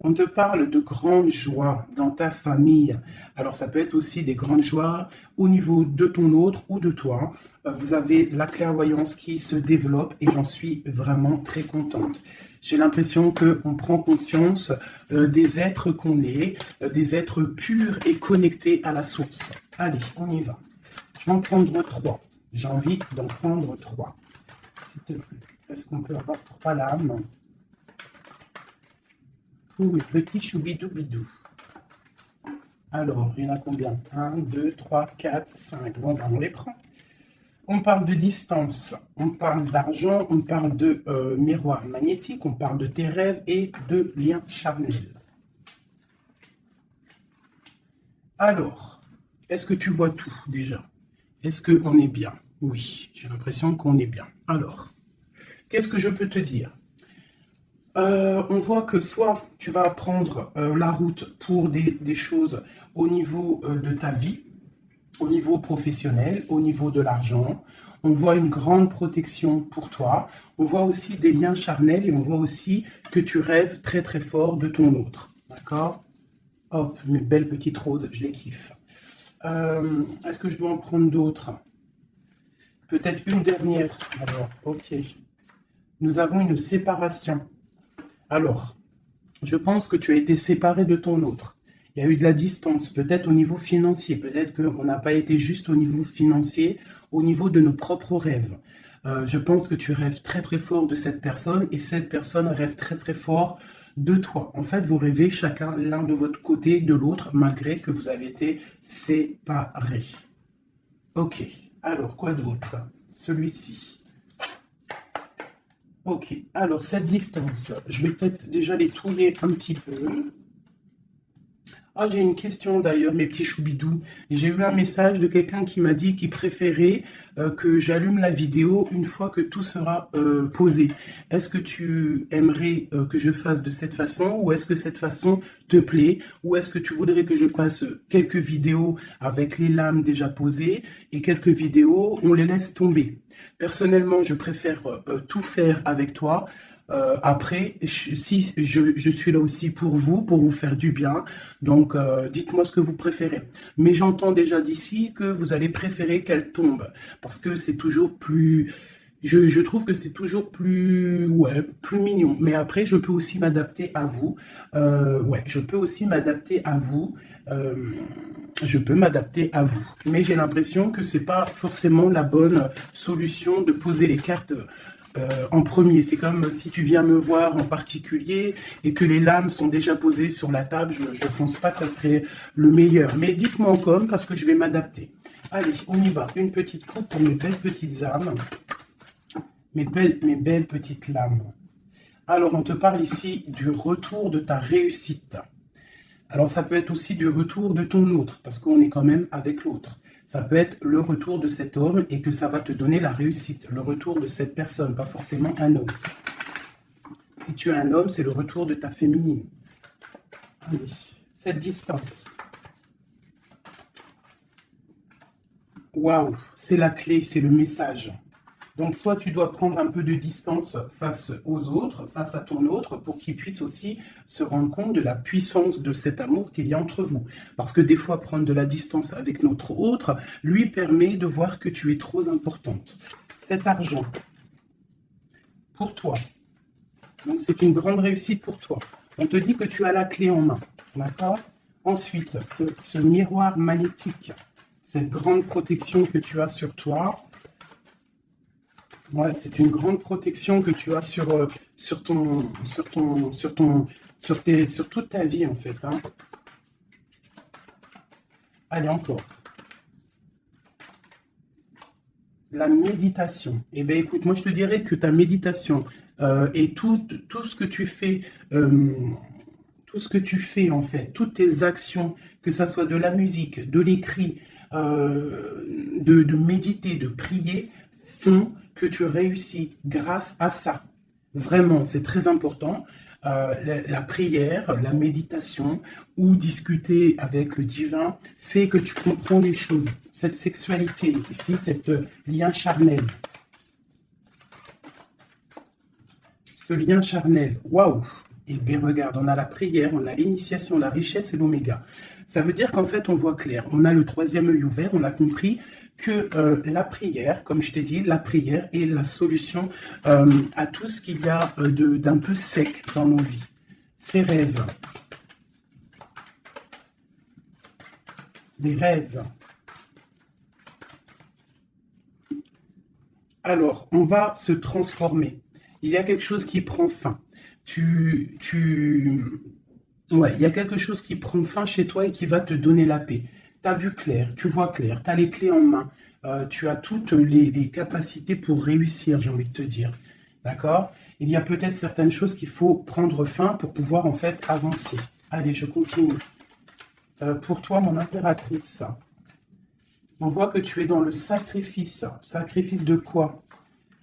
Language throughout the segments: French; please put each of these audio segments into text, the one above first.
On te parle de grandes joies dans ta famille. Alors, ça peut être aussi des grandes joies au niveau de ton autre ou de toi. Vous avez la clairvoyance qui se développe et j'en suis vraiment très contente. J'ai l'impression qu'on prend conscience des êtres qu'on est, des êtres purs et connectés à la source. Allez, on y va. Je vais en prendre 3. J'ai envie d'en prendre 3. S'il te plaît, est-ce qu'on peut avoir 3 lames pour le petit choubidou-bidou? Alors, il y en a combien? 1, 2, 3, 4, 5. Bon, ben, on les prend. On parle de distance, on parle d'argent, on parle de miroir magnétique, on parle de tes rêves et de liens charnels. Alors, est-ce que tu vois tout déjà? Est-ce qu'on est bien? Oui, j'ai l'impression qu'on est bien. Alors, qu'est-ce que je peux te dire? On voit que soit tu vas prendre la route pour des choses au niveau de ta vie, au niveau professionnel, au niveau de l'argent. On voit une grande protection pour toi. On voit aussi des liens charnels et on voit aussi que tu rêves très très fort de ton autre. D'accord? Hop, mes belles petites roses, je les kiffe. Est-ce que je dois en prendre d'autres? Peut-être une dernière. Alors, ok. Nous avons une séparation. Alors, je pense que tu as été séparé de ton autre. Il y a eu de la distance, peut-être au niveau financier, peut-être qu'on n'a pas été juste au niveau financier, au niveau de nos propres rêves. Je pense que tu rêves très très fort de cette personne et cette personne rêve très très fort de toi. En fait, vous rêvez chacun l'un de votre côté de l'autre, malgré que vous avez été séparés. Ok, alors quoi d'autre? Celui-ci. Ok, alors cette distance, je vais peut-être déjà les touiller un petit peu. Ah, j'ai une question d'ailleurs, mes petits choubidous. J'ai eu un message de quelqu'un qui m'a dit qu'il préférait que j'allume la vidéo une fois que tout sera posé. Est-ce que tu aimerais que je fasse de cette façon ou est-ce que cette façon te plaît? Ou est-ce que tu voudrais que je fasse quelques vidéos avec les lames déjà posées et quelques vidéos, on les laisse tomber? Personnellement, je préfère tout faire avec toi. Après, si je suis là aussi pour vous faire du bien. Donc, dites-moi ce que vous préférez. Mais j'entends déjà d'ici que vous allez préférer qu'elle tombe. Parce que c'est toujours plus... Je trouve que c'est toujours plus... Ouais, plus mignon. Mais après, je peux aussi m'adapter à vous. Ouais, je peux aussi m'adapter à vous. Je peux m'adapter à vous. Mais j'ai l'impression que c'est pas forcément la bonne solution de poser les cartes en premier. C'est comme si tu viens me voir en particulier et que les lames sont déjà posées sur la table. Je ne pense pas que ça serait le meilleur. Mais dites-moi en com parce que je vais m'adapter. Allez, on y va. Une petite coupe pour mes belles petites âmes. Mes belles petites lames. Alors, on te parle ici du retour de ta réussite. Alors, ça peut être aussi du retour de ton autre, parce qu'on est quand même avec l'autre. Ça peut être le retour de cet homme et que ça va te donner la réussite. Le retour de cette personne, pas forcément un homme. Si tu es un homme, c'est le retour de ta féminine. Allez, cette distance. Waouh, c'est la clé, c'est le message. Donc, soit tu dois prendre un peu de distance face aux autres, face à ton autre, pour qu'il puisse aussi se rendre compte de la puissance de cet amour qu'il y a entre vous. Parce que des fois, prendre de la distance avec notre autre lui permet de voir que tu es trop importante. Cet argent, pour toi. Donc, c'est une grande réussite pour toi. On te dit que tu as la clé en main. D'accord? Ensuite, ce miroir magnétique, cette grande protection que tu as sur toi. Ouais, c'est une grande protection que tu as sur toute ta vie en fait. Hein. Allez, encore. La méditation. Eh bien, écoute, moi je te dirais que ta méditation et tout ce que tu fais, tout ce que tu fais en fait, toutes tes actions, que ça soit de la musique, de l'écrit, de méditer, de prier, font que tu réussis grâce à ça. Vraiment, c'est très important. La prière, la méditation ou discuter avec le divin fait que tu comprends les choses. Cette sexualité ici, cette lien charnel. Ce lien charnel, waouh! et le B, regarde, on a la prière, on a l'initiation, la richesse et l'oméga. Ça veut dire qu'en fait, on voit clair. On a le troisième œil ouvert, on a compris que la prière, comme je t'ai dit, la prière est la solution à tout ce qu'il y a d'un peu sec dans nos vies. Ces rêves. Les rêves. Alors, on va se transformer. Il y a quelque chose qui prend fin. Ouais, il y a quelque chose qui prend fin chez toi et qui va te donner la paix. Tu as vu clair, tu vois clair, tu as les clés en main, tu as toutes les capacités pour réussir, j'ai envie de te dire. D'accord? Il y a peut-être certaines choses qu'il faut prendre fin pour pouvoir en fait avancer. Allez, je continue. Pour toi, mon impératrice, on voit que tu es dans le sacrifice. Sacrifice de quoi?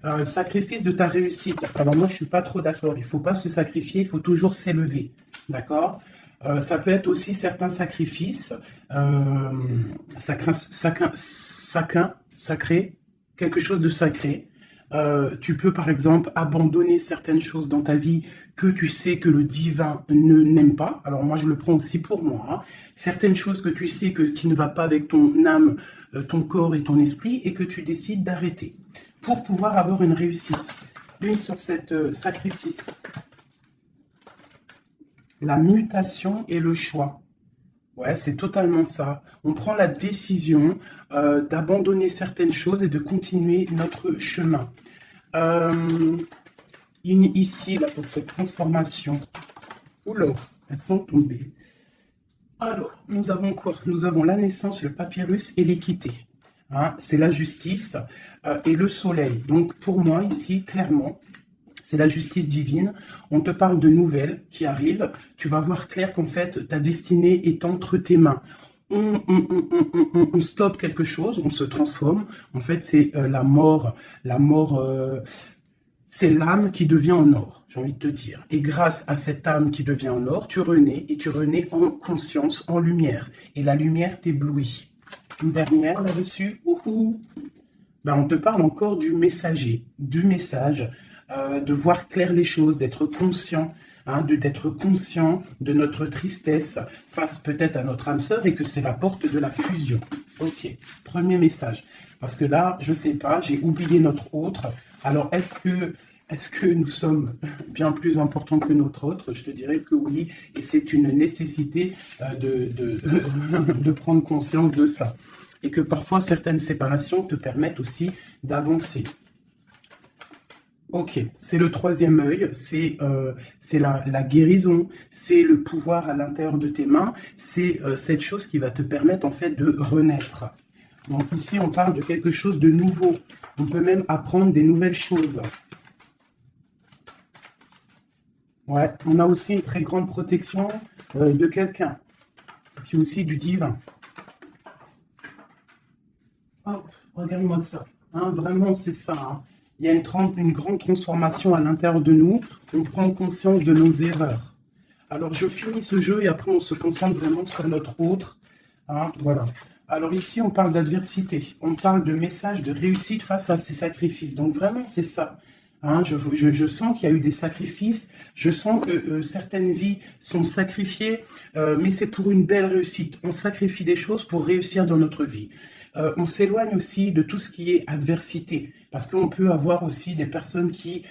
Le sacrifice de ta réussite. Alors moi, je ne suis pas trop d'accord. Il ne faut pas se sacrifier, il faut toujours s'élever. D'accord? Ça peut être aussi certains sacrifices sacré, quelque chose de sacré. Tu peux par exemple abandonner certaines choses dans ta vie que tu sais que le divin n'aime pas. Alors moi je le prends aussi pour moi. Hein. Certaines choses que tu sais qui ne va pas avec ton âme, ton corps et ton esprit et que tu décides d'arrêter pour pouvoir avoir une réussite. Une sur cette sacrifice. La mutation et le choix. Ouais, c'est totalement ça. On prend la décision d'abandonner certaines choses et de continuer notre chemin. Ici, là, pour cette transformation. Oula, elles sont tombées. Alors, nous avons quoi? Nous avons la naissance, le papyrus et l'équité. Hein, c'est la justice et le soleil. Donc, pour moi, ici, clairement, c'est la justice divine. On te parle de nouvelles qui arrivent. Tu vas voir clair qu'en fait, ta destinée est entre tes mains. On stoppe quelque chose, on se transforme. En fait, c'est la mort. La mort, c'est l'âme qui devient en or, j'ai envie de te dire. Et grâce à cette âme qui devient en or, tu renais et tu renais en conscience, en lumière. Et la lumière t'éblouit. Une dernière là-dessus. Ben, on te parle encore du messager, du message. De voir clair les choses, d'être conscient, hein, d'être conscient de notre tristesse face peut-être à notre âme sœur et que c'est la porte de la fusion. Ok, premier message. Parce que là, je sais pas, j'ai oublié notre autre. Alors, est-ce que nous sommes bien plus importants que notre autre? Je te dirais que oui, et c'est une nécessité de prendre conscience de ça. Et que parfois, certaines séparations te permettent aussi d'avancer. Ok, c'est le troisième œil, c'est la guérison, c'est le pouvoir à l'intérieur de tes mains, c'est cette chose qui va te permettre en fait de renaître. Donc ici, on parle de quelque chose de nouveau. On peut même apprendre des nouvelles choses. Ouais, on a aussi une très grande protection de quelqu'un, puis aussi du divin. Hop, regarde-moi ça. Hein, vraiment, c'est ça. Hein. Il y a une grande transformation à l'intérieur de nous. On prend conscience de nos erreurs. Alors, je finis ce jeu et après, on se concentre vraiment sur notre autre. Hein, voilà. Alors ici, on parle d'adversité. On parle de message de réussite face à ces sacrifices. Donc, vraiment, c'est ça. Hein, je sens qu'il y a eu des sacrifices. Je sens que certaines vies sont sacrifiées, mais c'est pour une belle réussite. On sacrifie des choses pour réussir dans notre vie. On s'éloigne aussi de tout ce qui est adversité, parce qu'on peut avoir aussi des personnes qui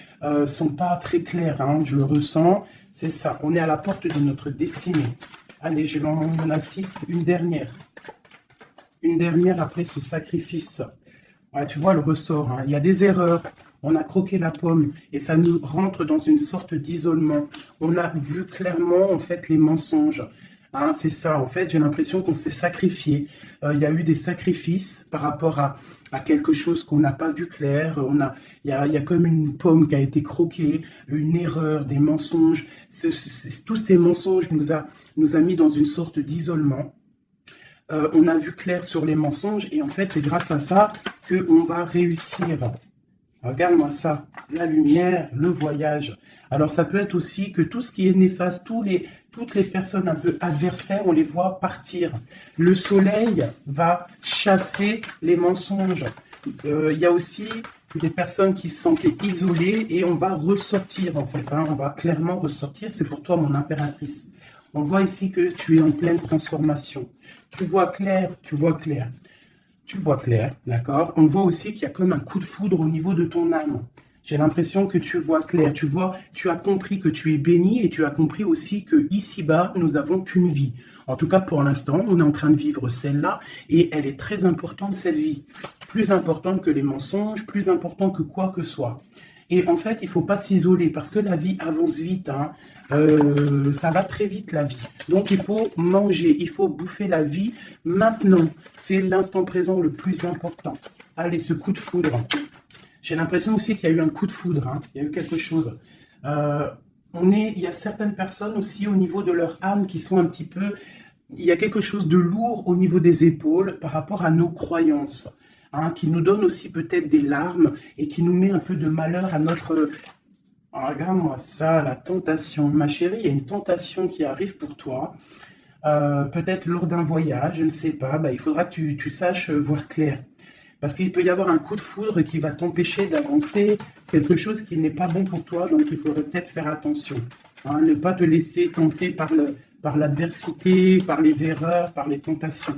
sont pas très claires, hein, je le ressens, c'est ça, on est à la porte de notre destinée. Allez, je l'en ai 6, une dernière après ce sacrifice. Ouais, tu vois le ressort, hein, il y a des erreurs, on a croqué la pomme et ça nous rentre dans une sorte d'isolement. On a vu clairement en fait les mensonges. Hein, c'est ça, en fait, j'ai l'impression qu'on s'est sacrifié. Il y a eu des sacrifices par rapport à quelque chose qu'on n'a pas vu clair. Il y a comme une pomme qui a été croquée, une erreur, des mensonges. Tous ces mensonges nous a mis dans une sorte d'isolement. On a vu clair sur les mensonges et en fait, c'est grâce à ça qu'on va réussir. Regarde-moi ça, la lumière, le voyage. Alors ça peut être aussi que tout ce qui est néfaste, toutes les personnes un peu adversaires, on les voit partir. Le soleil va chasser les mensonges. Il y a aussi des personnes qui se sentaient isolées et on va ressortir en fait, hein, on va clairement ressortir, c'est pour toi mon impératrice. On voit ici que tu es en pleine transformation. Tu vois clair, tu vois clair. Tu vois clair, d'accord? On voit aussi qu'il y a comme un coup de foudre au niveau de ton âme. J'ai l'impression que tu vois clair, tu vois, tu as compris que tu es béni et tu as compris aussi que ici-bas, nous avons qu'une vie. En tout cas, pour l'instant, on est en train de vivre celle-là et elle est très importante, cette vie. Plus importante que les mensonges, plus importante que quoi que soit. Et en fait, il ne faut pas s'isoler parce que la vie avance vite. Hein. Ça va très vite, la vie. Donc, il faut manger, il faut bouffer la vie maintenant. C'est l'instant présent le plus important. Allez, ce coup de foudre. J'ai l'impression aussi qu'il y a eu un coup de foudre. Hein. Il y a eu quelque chose. Il y a certaines personnes aussi au niveau de leur âme qui sont un petit peu... Il y a quelque chose de lourd au niveau des épaules par rapport à nos croyances. Hein, qui nous donne aussi peut-être des larmes et qui nous met un peu de malheur à notre... Oh, regarde-moi ça, la tentation. Ma chérie, il y a une tentation qui arrive pour toi. Peut-être lors d'un voyage, je ne sais pas. Bah, il faudra que tu saches voir clair. Parce qu'il peut y avoir un coup de foudre qui va t'empêcher d'avancer, quelque chose qui n'est pas bon pour toi, donc il faudrait peut-être faire attention. Hein, ne pas te laisser tenter par l'adversité, par les erreurs, par les tentations.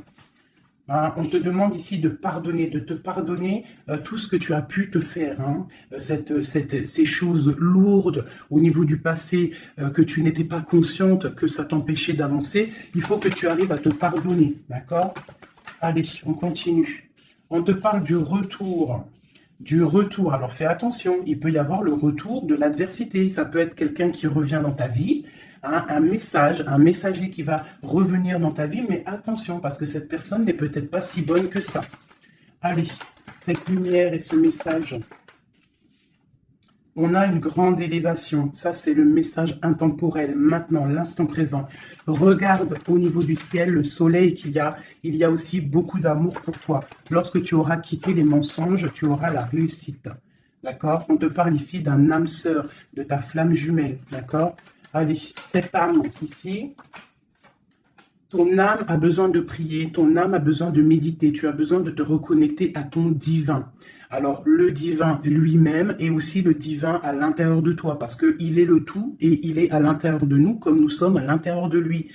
Hein, on te demande ici de pardonner, de te pardonner tout ce que tu as pu te faire. Hein, ces choses lourdes au niveau du passé que tu n'étais pas consciente, que ça t'empêchait d'avancer. Il faut que tu arrives à te pardonner, d'accord? Allez, on continue. On te parle du retour. Du retour. Alors fais attention, il peut y avoir le retour de l'adversité. Ça peut être quelqu'un qui revient dans ta vie, hein, un messager qui va revenir dans ta vie, mais attention, parce que cette personne n'est peut-être pas si bonne que ça. Allez, cette lumière et ce message. On a une grande élévation. Ça, c'est le message intemporel. Maintenant, l'instant présent. Regarde au niveau du ciel le soleil qu'il y a. Il y a aussi beaucoup d'amour pour toi. Lorsque tu auras quitté les mensonges, tu auras la réussite. D'accord? On te parle ici d'un âme sœur, de ta flamme jumelle. D'accord? Allez, cette âme ici, ton âme a besoin de prier, ton âme a besoin de méditer, tu as besoin de te reconnecter à ton divin. Alors, le divin lui-même et aussi le divin à l'intérieur de toi, parce qu'il est le tout et il est à l'intérieur de nous comme nous sommes à l'intérieur de lui.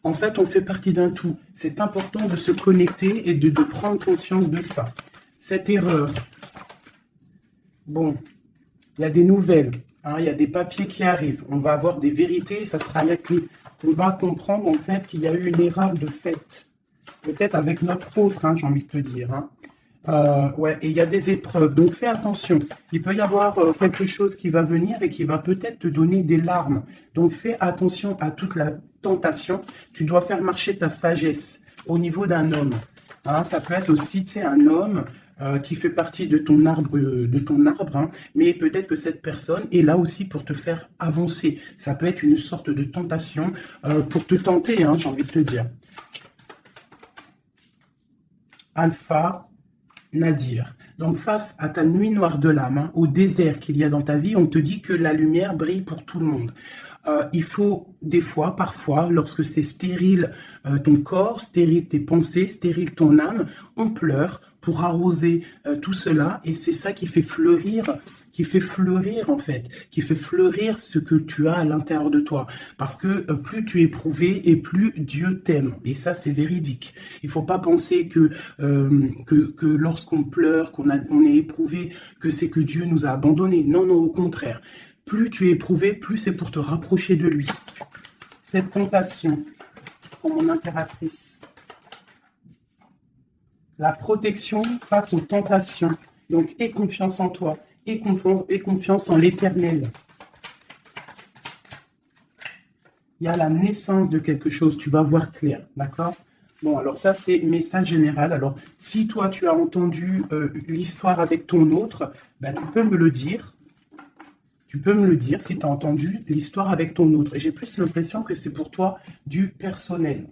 En fait, on fait partie d'un tout. C'est important de se connecter et de prendre conscience de ça. Cette erreur, bon, il y a des nouvelles, hein, il y a des papiers qui arrivent, on va avoir des vérités, ça sera la clé. On va comprendre en fait qu'il y a eu une erreur de fait, peut-être avec notre autre, hein, j'ai envie de te dire. Hein. Ouais, et il y a des épreuves, donc fais attention. Il peut y avoir quelque chose qui va venir et qui va peut-être te donner des larmes. Donc fais attention à toute la tentation. Tu dois faire marcher ta sagesse au niveau d'un homme. Hein, ça peut être aussi, tu sais, un homme qui fait partie de ton arbre, hein, mais peut-être que cette personne est là aussi pour te faire avancer. Ça peut être une sorte de tentation pour te tenter, hein, j'ai envie de te dire. Alpha Nadir. Donc face à ta nuit noire de l'âme, hein, au désert qu'il y a dans ta vie, on te dit que la lumière brille pour tout le monde. Il faut des fois, parfois, lorsque c'est stérile ton corps, stérile tes pensées, stérile ton âme, on pleure pour arroser tout cela et c'est ça qui fait fleurir en fait, qui fait fleurir ce que tu as à l'intérieur de toi. Parce que plus tu es éprouvé et plus Dieu t'aime. Et ça, c'est véridique. Il faut pas penser que lorsqu'on pleure, on est éprouvé, que c'est que Dieu nous a abandonnés. Non, non, au contraire. Plus tu es éprouvé, plus c'est pour te rapprocher de lui. Cette tentation, pour mon impératrice, la protection face aux tentations. Donc, aie confiance en toi, aie confiance en l'Éternel. Il y a la naissance de quelque chose, tu vas voir clair, d'accord? Bon, alors ça, c'est message général. Alors, si toi, tu as entendu l'histoire avec ton autre, ben, tu peux me le dire. Tu peux me le dire si tu as entendu l'histoire avec ton autre. Et j'ai plus l'impression que c'est pour toi du personnel.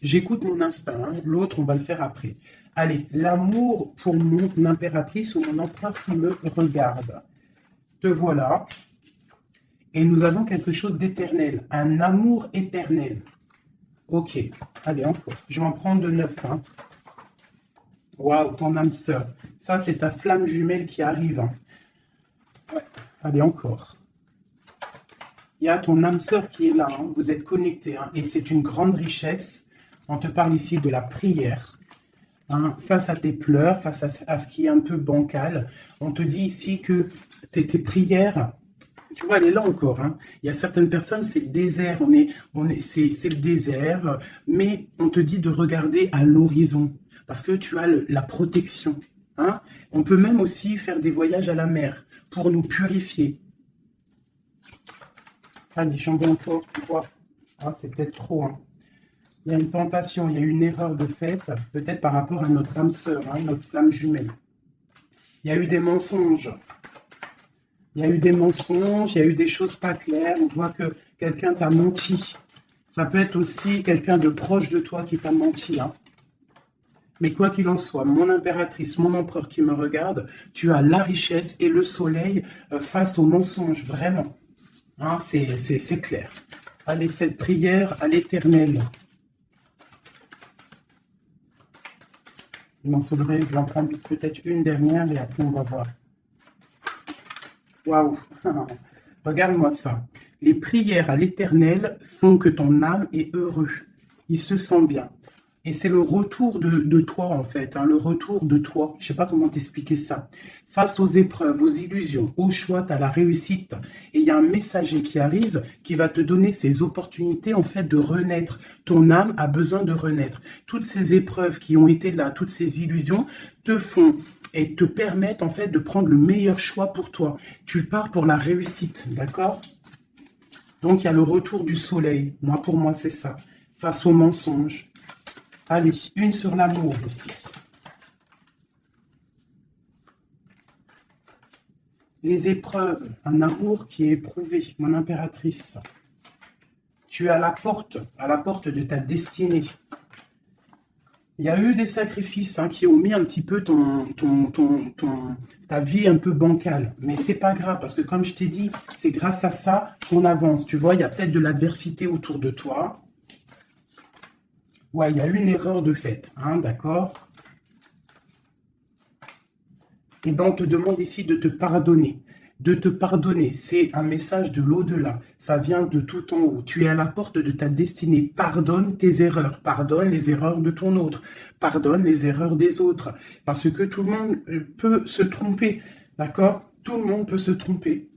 J'écoute mon instinct, hein. L'autre, on va le faire après. Allez, l'amour pour mon impératrice ou mon empereur qui me regarde. Te voilà. Et nous avons quelque chose d'éternel, un amour éternel. Ok, allez, encore. Je vais en prendre de 9. Hein. Waouh, ton âme sœur. Ça, c'est ta flamme jumelle qui arrive, hein. Ouais. Allez, encore. Il y a ton âme sœur qui est là, hein. Vous êtes connectés, hein. Et c'est une grande richesse. On te parle ici de la prière. Hein. Face à tes pleurs, face à ce qui est un peu bancal, on te dit ici que tes prières, tu vois, elle est là encore, hein. Il y a certaines personnes, c'est le désert, c'est le désert, mais on te dit de regarder à l'horizon, parce que tu as la protection. Hein. On peut même aussi faire des voyages à la mer pour nous purifier. Allez, j'en veux encore, tu vois. Ah, c'est peut-être trop, hein. Il y a une tentation, il y a une erreur de fait, peut-être par rapport à notre âme sœur, hein, notre flamme jumelle. Il y a eu des mensonges. Il y a eu des mensonges, il y a eu des choses pas claires. On voit que quelqu'un t'a menti. Ça peut être aussi quelqu'un de proche de toi qui t'a menti. Hein. Mais quoi qu'il en soit, mon impératrice, mon empereur qui me regarde, tu as la richesse et le soleil face aux mensonges, vraiment. Hein, c'est clair. Allez, cette prière à l'Éternel. Il m'en faudrait, je vais en prendre peut-être une dernière et après on va voir. Waouh! Regarde-moi ça. Les prières à l'Éternel font que ton âme est heureux. Il se sent bien. Et c'est le retour de toi, en fait. Hein, le retour de toi. Je ne sais pas comment t'expliquer ça. Face aux épreuves, aux illusions, au choix, tu as la réussite. Et il y a un messager qui arrive qui va te donner ces opportunités, en fait, de renaître. Ton âme a besoin de renaître. Toutes ces épreuves qui ont été là, toutes ces illusions, te font et te permettent, en fait, de prendre le meilleur choix pour toi. Tu pars pour la réussite, d'accord? Donc, il y a le retour du soleil. Moi, pour moi, c'est ça. Face aux mensonges. Allez, une sur l'amour ici. Les épreuves, un amour qui est éprouvé, mon impératrice. Tu es à la porte de ta destinée. Il y a eu des sacrifices hein, qui ont mis un petit peu ta vie un peu bancale. Mais c'est pas grave, parce que comme je t'ai dit, c'est grâce à ça qu'on avance. Tu vois, il y a peut-être de l'adversité autour de toi. Ouais, il y a eu une erreur de fait, hein, d'accord? Et bien, on te demande ici de te pardonner. De te pardonner, c'est un message de l'au-delà. Ça vient de tout en haut. Tu es à la porte de ta destinée. Pardonne tes erreurs. Pardonne les erreurs de ton autre. Pardonne les erreurs des autres. Parce que tout le monde peut se tromper, d'accord? Tout le monde peut se tromper.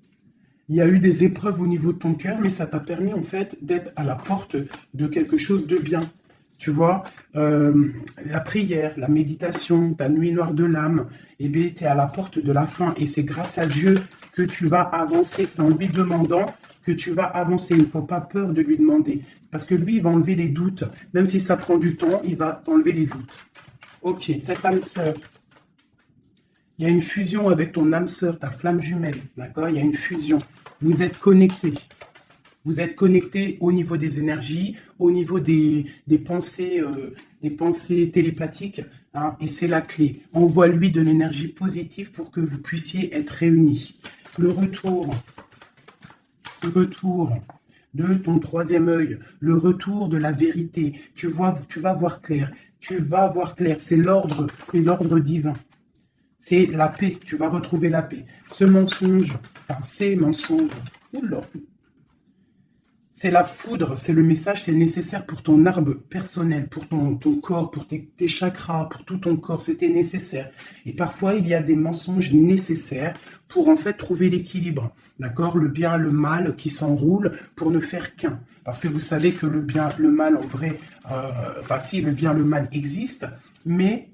Il y a eu des épreuves au niveau de ton cœur, mais ça t'a permis en fait d'être à la porte de quelque chose de bien. Tu vois, la prière, la méditation, ta nuit noire de l'âme, eh bien, tu es à la porte de la fin. Et c'est grâce à Dieu que tu vas avancer. C'est en lui demandant que tu vas avancer. Il ne faut pas peur de lui demander. Parce que lui, il va enlever les doutes. Même si ça prend du temps, il va t'enlever les doutes. Ok, cette âme sœur. Il y a une fusion avec ton âme sœur, ta flamme jumelle. D'accord? Il y a une fusion. Vous êtes connectés. Vous êtes connecté au niveau des énergies, au niveau des pensées télépathiques, hein, et c'est la clé. Envoie-lui de l'énergie positive pour que vous puissiez être réunis. Ce retour de ton troisième œil, le retour de la vérité. Tu vas voir clair. Tu vas voir clair. C'est l'ordre divin. C'est la paix. Tu vas retrouver la paix. Ce mensonge, enfin ces mensonges. Oula. C'est la foudre, c'est le message, c'est nécessaire pour ton arbre personnel, pour ton corps, pour tes chakras, pour tout ton corps, c'était nécessaire. Et parfois, il y a des mensonges nécessaires pour en fait trouver l'équilibre, d'accord? Le bien, le mal qui s'enroulent pour ne faire qu'un. Parce que vous savez que le bien, le mal en vrai, enfin si le bien, le mal existe, mais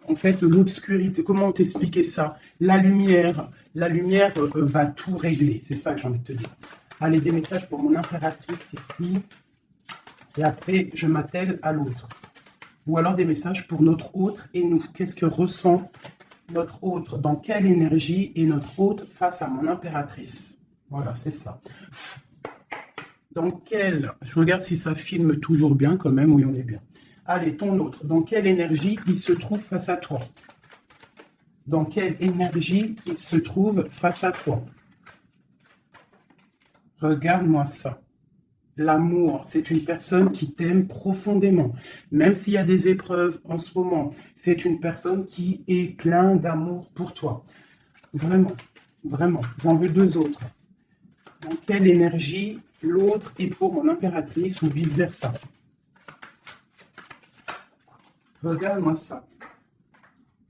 en fait, l'obscurité, comment t'expliquer ça? La lumière va tout régler. C'est ça que j'ai envie de te dire. Allez, des messages pour mon impératrice ici. Et après, je m'attelle à l'autre. Ou alors des messages pour notre autre et nous. Qu'est-ce que ressent notre autre? Dans quelle énergie est notre autre face à mon impératrice? Voilà, c'est ça. Dans quelle... Je regarde si ça filme toujours bien quand même. Oui, on est bien. Allez, ton autre. Dans quelle énergie il se trouve face à toi? Dans quelle énergie il se trouve face à toi? Regarde-moi ça. L'amour, c'est une personne qui t'aime profondément. Même s'il y a des épreuves en ce moment, c'est une personne qui est plein d'amour pour toi. Vraiment, vraiment. J'en veux deux autres. Dans quelle énergie l'autre est pour mon impératrice ou vice-versa? Regarde-moi ça.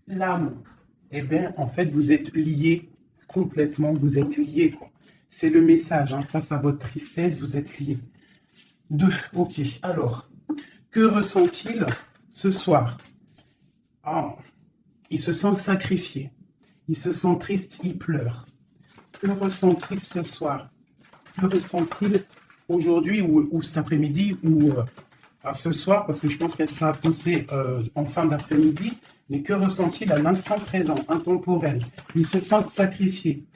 L'amour. Eh bien, en fait, vous êtes liés complètement. Vous êtes liés, quoi. C'est le message. Hein. Face à votre tristesse, vous êtes liés. Deux. Ok. Alors, que ressent-il ce soir? Ah, il se sent sacrifié. Il se sent triste. Il pleure. Que ressent-il ce soir? Que ressent-il aujourd'hui ou cet après-midi ou ce soir, parce que je pense qu'elle sera postée en fin d'après-midi, mais que ressent-il à l'instant présent, intemporel? Il se sent sacrifié,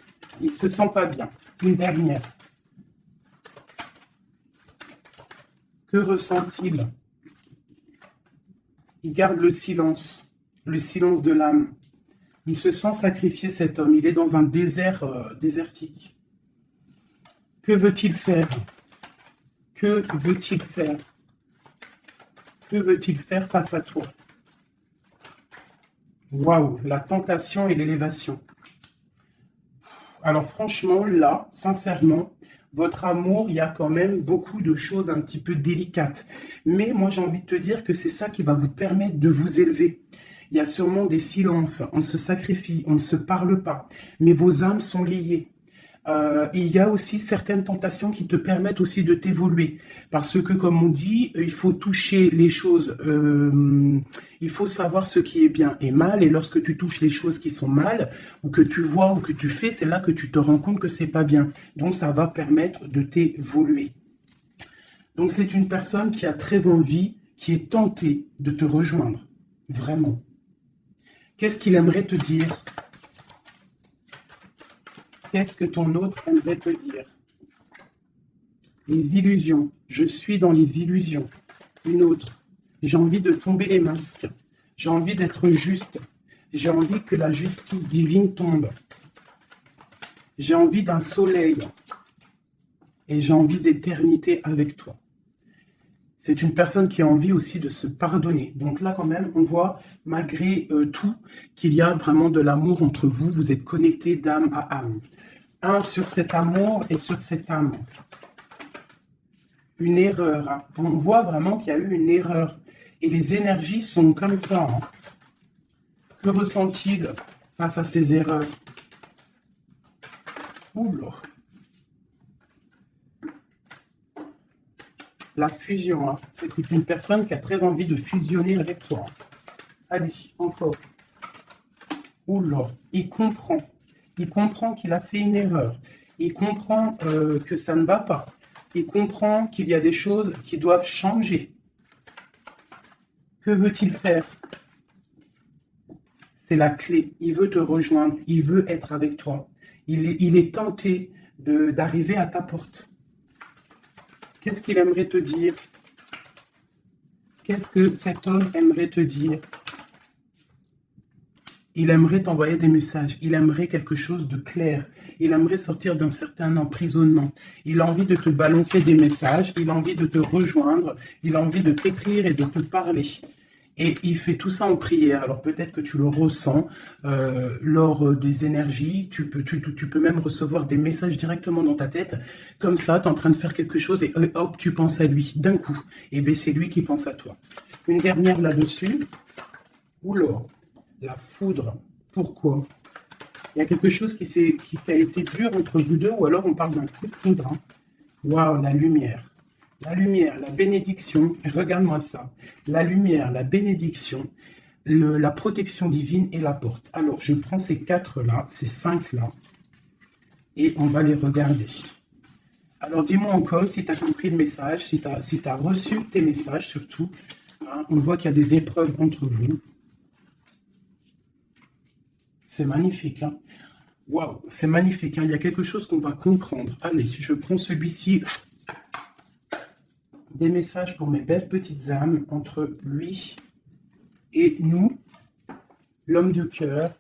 il se sent pas bien. Une dernière. Que ressent-il? Il garde le silence de l'âme. Il se sent sacrifié, cet homme, il est dans un désert désertique. Que veut-il faire? Que veut-il faire? Que veut-il faire face à toi? Waouh, la tentation et l'élévation. Alors franchement, là, sincèrement, votre amour, il y a quand même beaucoup de choses un petit peu délicates. Mais moi, j'ai envie de te dire que c'est ça qui va vous permettre de vous élever. Il y a sûrement des silences, on se sacrifie, on ne se parle pas, mais vos âmes sont liées. Il y a aussi certaines tentations qui te permettent aussi de t'évoluer. Parce que, comme on dit, il faut toucher les choses, il faut savoir ce qui est bien et mal. Et lorsque tu touches les choses qui sont mal, ou que tu vois, ou que tu fais, c'est là que tu te rends compte que c'est pas bien. Donc, ça va permettre de t'évoluer. Donc, c'est une personne qui a très envie, qui est tentée de te rejoindre. Vraiment. Qu'est-ce qu'il aimerait te dire ? Qu'est-ce que ton autre aimerait te dire? Les illusions. Je suis dans les illusions. Une autre. J'ai envie de tomber les masques. J'ai envie d'être juste. J'ai envie que la justice divine tombe. J'ai envie d'un soleil. Et j'ai envie d'éternité avec toi. C'est une personne qui a envie aussi de se pardonner. Donc là, quand même, on voit, malgré tout, qu'il y a vraiment de l'amour entre vous. Vous êtes connectés d'âme à âme. Un sur cet amour et sur cette âme. Une erreur. Hein. On voit vraiment qu'il y a eu une erreur. Et les énergies sont comme ça. Hein. Que ressent-il face à ces erreurs? Oula. La fusion. Hein. C'est une personne qui a très envie de fusionner avec toi. Allez, encore. Oula. Il comprend. Il comprend qu'il a fait une erreur. Il comprend que ça ne va pas. Il comprend qu'il y a des choses qui doivent changer. Que veut-il faire? C'est la clé. Il veut te rejoindre. Il veut être avec toi. Il est tenté d'arriver à ta porte. Qu'est-ce qu'il aimerait te dire? Qu'est-ce que cet homme aimerait te dire? Il aimerait t'envoyer des messages. Il aimerait quelque chose de clair. Il aimerait sortir d'un certain emprisonnement. Il a envie de te balancer des messages. Il a envie de te rejoindre. Il a envie de t'écrire et de te parler. Et il fait tout ça en prière. Alors peut-être que tu le ressens lors des énergies. Tu peux même recevoir des messages directement dans ta tête. Comme ça, tu es en train de faire quelque chose et hop, tu penses à lui d'un coup. Et bien c'est lui qui pense à toi. Une dernière là-dessus. Oula. La foudre. Pourquoi? Il y a quelque chose qui a été dur entre vous deux, ou alors on parle d'un coup de foudre. Hein. Waouh, la lumière. La lumière, la bénédiction. Regarde-moi ça. La lumière, la bénédiction, la protection divine et la porte. Alors, je prends ces 4-là, ces 5-là, et on va les regarder. Alors, dis-moi encore si tu as compris le message, si tu as reçu tes messages surtout. Hein, on voit qu'il y a des épreuves entre vous. C'est magnifique, hein? Waouh, c'est magnifique, hein? Il y a quelque chose qu'on va comprendre. Allez, je prends celui-ci. Des messages pour mes belles petites âmes entre lui et nous. L'homme de cœur,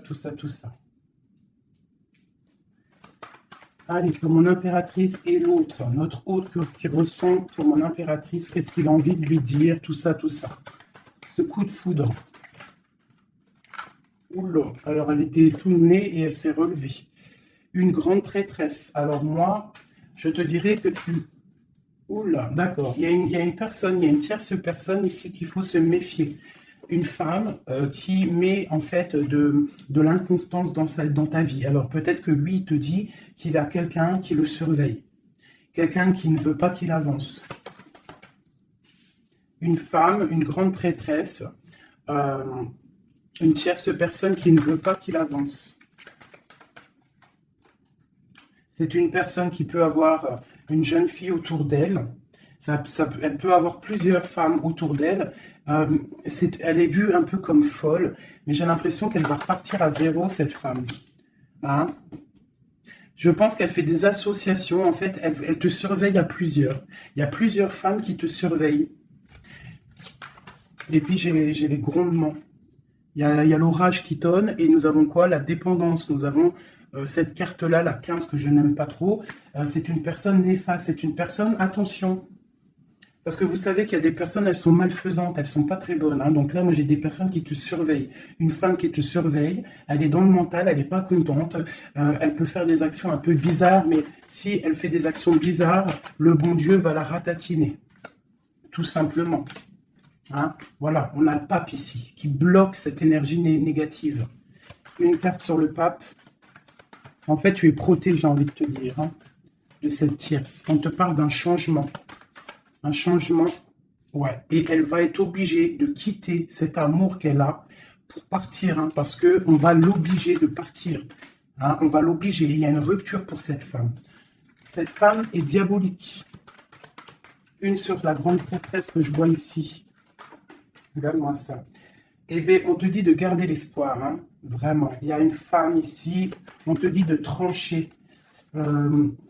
tout ça, tout ça. Allez, pour mon impératrice et l'autre, notre autre qui ressent pour mon impératrice, qu'est-ce qu'il a envie de lui dire, tout ça, tout ça. Ce coup de foudre. Oula, alors elle était tout née et elle s'est relevée. Une grande prêtresse. Alors moi, je te dirais que tu... Oula, d'accord. Il y a une personne, il y a une tierce personne ici qu'il faut se méfier. Une femme qui met en fait de l'inconstance dans ta vie. Alors peut-être que lui, il te dit qu'il a quelqu'un qui le surveille. Quelqu'un qui ne veut pas qu'il avance. Une femme, une grande prêtresse, une tierce personne qui ne veut pas qu'il avance. C'est une personne qui peut avoir une jeune fille autour d'elle. Elle peut avoir plusieurs femmes autour d'elle. Elle est vue un peu comme folle, mais j'ai l'impression qu'elle va repartir à zéro, cette femme. Hein? Je pense qu'elle fait des associations. En fait, elle te surveille à plusieurs. Il y a plusieurs femmes qui te surveillent. Et puis, j'ai les grondements. Il y a l'orage qui tonne et nous avons quoi? La dépendance. Nous avons cette carte-là, la 15, que je n'aime pas trop. C'est une personne néfaste. C'est une personne, attention. Parce que vous savez qu'il y a des personnes, elles sont malfaisantes, elles sont pas très bonnes. Hein. Donc là, moi, j'ai des personnes qui te surveillent. Une femme qui te surveille, elle est dans le mental, elle n'est pas contente. Elle peut faire des actions un peu bizarres, mais si elle fait des actions bizarres, le bon Dieu va la ratatiner. Tout simplement. Hein. Voilà, on a le pape ici, qui bloque cette énergie négative. Une carte sur le pape. En fait, tu es protégé, j'ai envie de te dire, hein, de cette tierce. On te parle d'un changement. Un changement, ouais. Et elle va être obligée de quitter cet amour qu'elle a pour partir, hein, parce qu'on va l'obliger de partir. Hein, on va l'obliger. Il y a une rupture pour cette femme. Cette femme est diabolique. Une sur la grande prêtresse que je vois ici. Regarde-moi ça. Eh bien, on te dit de garder l'espoir, hein, vraiment. Il y a une femme ici, on te dit de trancher.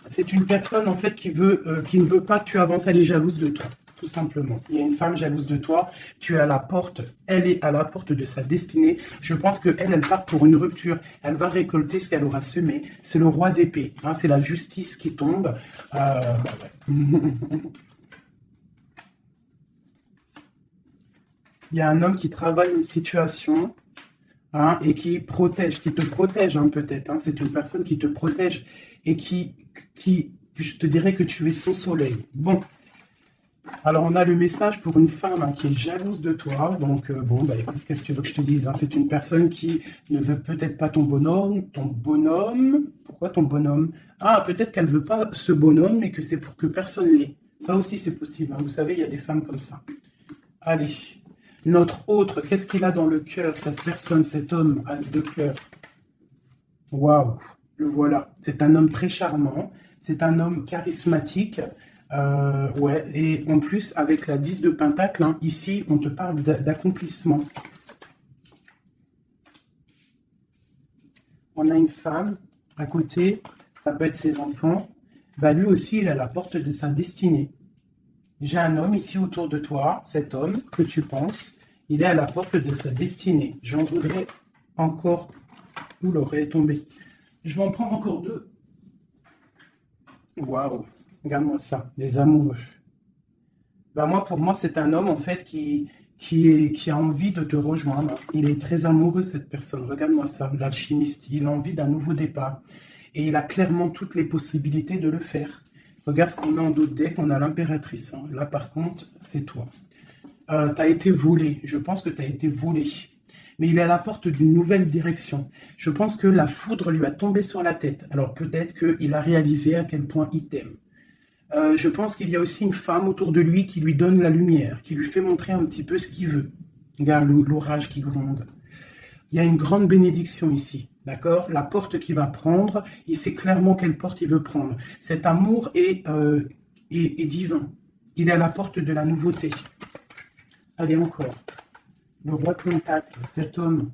C'est une personne en fait qui ne veut pas que tu avances, elle est jalouse de toi, tout simplement. Il y a une femme jalouse de toi, tu es à la porte, elle est à la porte de sa destinée. Je pense qu'elle part pour une rupture, elle va récolter ce qu'elle aura semé. C'est le roi d'épée, hein, c'est la justice qui tombe. Il y a un homme qui travaille une situation, hein, et qui te protège, hein, peut-être. Hein, c'est une personne qui te protège et qui, je te dirais que tu es son soleil. Bon, alors on a le message pour une femme, hein, qui est jalouse de toi. Donc, bon, bah, écoute, qu'est-ce que tu veux que je te dise, hein? C'est une personne qui ne veut peut-être pas ton bonhomme. Pourquoi ton bonhomme? Ah, peut-être qu'elle ne veut pas ce bonhomme, mais que c'est pour que personne l'ait. Ça aussi, c'est possible. Hein. Vous savez, il y a des femmes comme ça. Allez. Notre autre, qu'est-ce qu'il a dans le cœur, cette personne, cet homme de cœur? Waouh, le voilà. C'est un homme très charmant, c'est un homme charismatique, ouais, et en plus, avec la 10 de Pentacle, hein, ici, on te parle d'accomplissement. On a une femme à côté, ça peut être ses enfants. Bah, lui aussi, il est à la porte de sa destinée. J'ai un homme ici autour de toi, cet homme que tu penses, il est à la porte de sa destinée. J'en voudrais encore... Où l'aurait est tombé? Je vais en prendre encore deux. Waouh, regarde-moi ça, les amoureux. Ben moi, pour moi, c'est un homme en fait qui a envie de te rejoindre. Il est très amoureux, cette personne. Regarde-moi ça, l'alchimiste. Il a envie d'un nouveau départ. Et il a clairement toutes les possibilités de le faire. Regarde ce qu'on a en d'autres decks, on a l'impératrice. Hein. Là, par contre, c'est toi. Tu as été volé. Je pense que tu as été volé. Mais il est à la porte d'une nouvelle direction. Je pense que la foudre lui a tombé sur la tête. Alors peut-être qu'il a réalisé à quel point il t'aime. Je pense qu'il y a aussi une femme autour de lui qui lui donne la lumière, qui lui fait montrer un petit peu ce qu'il veut. Regarde l'orage qui gronde. Il y a une grande bénédiction ici. D'accord? La porte qu'il va prendre, il sait clairement quelle porte il veut prendre. Cet amour est divin. Il est à la porte de la nouveauté. Allez, encore. Le roi de Pentacle, cet homme.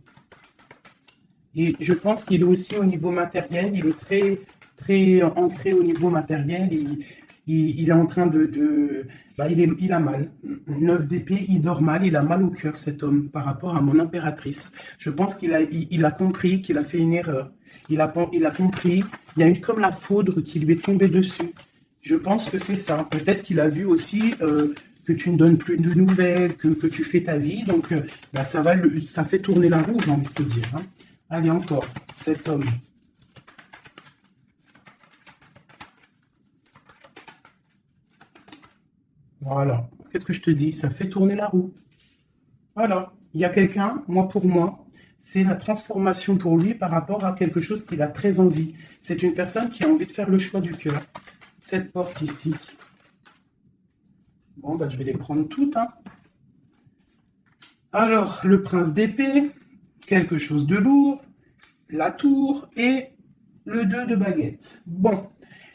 Et je pense qu'il est aussi au niveau matériel. Il est très, très ancré au niveau matériel. Il est en train bah, il a mal. 9 d'épée, il dort mal, il a mal au cœur, cet homme, par rapport à mon impératrice. Je pense il a compris qu'il a fait une erreur. Il a compris, il y a eu comme la foudre qui lui est tombée dessus. Je pense que c'est ça. Peut-être qu'il a vu aussi que tu ne donnes plus de nouvelles, que tu fais ta vie. Donc, bah, ça fait tourner la roue, j'ai envie de te dire. Hein. Allez, encore, cet homme. Voilà. Qu'est-ce que je te dis? Ça fait tourner la roue. Voilà. Il y a quelqu'un, moi pour moi, c'est la transformation pour lui par rapport à quelque chose qu'il a très envie. C'est une personne qui a envie de faire le choix du cœur. Cette porte ici. Bon, bah, je vais les prendre toutes. Hein. Alors, le prince d'épée, quelque chose de lourd, la tour et le 2 de baguette. Bon,